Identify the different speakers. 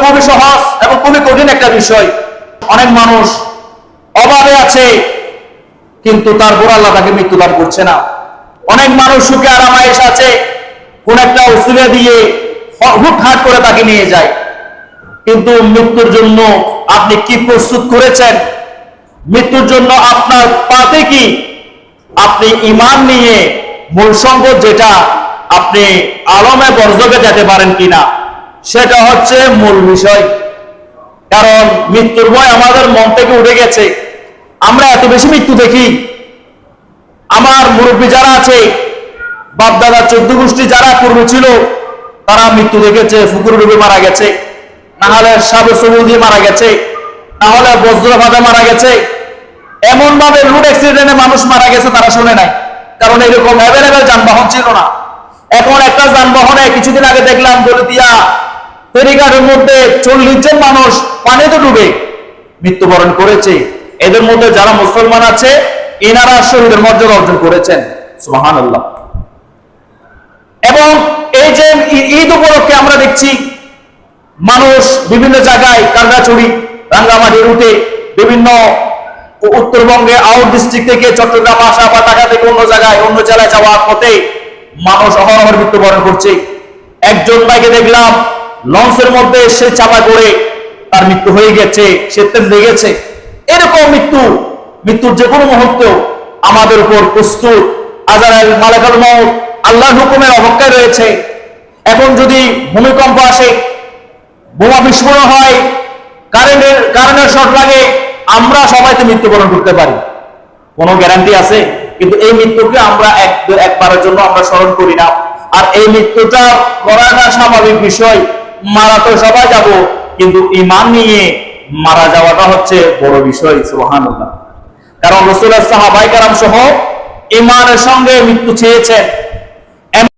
Speaker 1: খুবই সহজ এবং খুবই কঠিন একটা বিষয়। অনেক মানুষ অভাবে আছে, কিন্তু তারপর আল্লাহ তাকে মৃত্যু দান করছে না। অনেক মানুষ সুখে আরামায়েশ আছে, কোন একটা উসিলা দিয়ে হুটহাট করে তাকে নিয়ে যায়। কিন্তু মৃত্যুর জন্য আপনি কি প্রস্তুত করেছেন? মৃত্যুর জন্য আপনার পাতে কি? আপনি ঈমান নিয়ে মূল সম্পদ যেটা, আপনি আলমে বরজখে যেতে পারেন কিনা, সেটা হচ্ছে মূল বিষয়। কারণ মৃত্যুর ভয় আমাদের মন থেকে উঠে গেছে। আমরা এত বেশি মৃত্যু দেখি। আমার মুরব্বী যারা আছে, বাপদাদা 14 গোষ্ঠী যারা পূর্ব ছিল, তারা মৃত্যু দেখেছে, পুকুরে ডুবে মারা গেছে, না হলে সাবে সবুজ দিয়ে মারা গেছে, না হলে বজ্রপাতে মারা গেছে। এমন ভাবে রোড অ্যাক্সিডেন্টে মানুষ মারা গেছে তারা শুনে নাই, কারণ এরকম অ্যাভেলেবেল যানবাহন ছিল না। এখন একটা যানবাহনে কিছুদিন আগে দেখলাম দলিতিয়া ফেরিঘাটের মধ্যে 40 জন মানুষ পানিতে ডুবে মৃত্যুবরণ করেছে। এদের মধ্যে যারা মুসলমান আছে, এনারা শহীদের মর্যাদা অর্জন করেছেন। সুবহানাল্লাহ। এবং এই যে ঈদ উপলক্ষে আমরা দেখছি মানুষ বিভিন্ন জায়গায় কারগাছড়ি, রাঙ্গামাটি রুটে, বিভিন্ন উত্তরবঙ্গে আউট ডিস্ট্রিক্ট থেকে চট্টগ্রাম আসা বা ঢাকা থেকে অন্য জায়গায় অন্য জেলায় যাওয়ার পথে মানুষ অহরহ মৃত্যুবরণ করছে। একজন ভাইকে দেখলাম লঞ্চের মধ্যে সে চাপা পড়ে তার মৃত্যু হয়ে গেছে, সে তেলে গেছে। এরকম মৃত্যুর যে কোনো মুহূর্তে আমাদের উপর প্রস্তুত। আজরাইল মালাকুল মউত আল্লাহর হুকুমের অপেক্ষায় রয়েছে। এখন যদি ভূমিকম্প আসে, বোমা বিস্ফোরণ হয়, কারেন্টের শর্ট লাগে, আমরা সবাই তো মৃত্যুবরণ করতে পারি, কোনো গ্যারান্টি আছে? কিন্তু এই মৃত্যুকে আমরা একবারের জন্য আমরা স্মরণ করি না। আর এই মৃত্যুটা করাটা স্বাভাবিক বিষয়, মারা তো সবাই যাব, কিন্তু ঈমান নিয়ে মারা যাওয়াটা হচ্ছে বড় বিষয়। সুবহানাল্লাহ। কারণ রাসূলুল্লাহ সাহাবায়ে কেরাম সহ ঈমানের সঙ্গে মৃত্যু চেয়েছেন।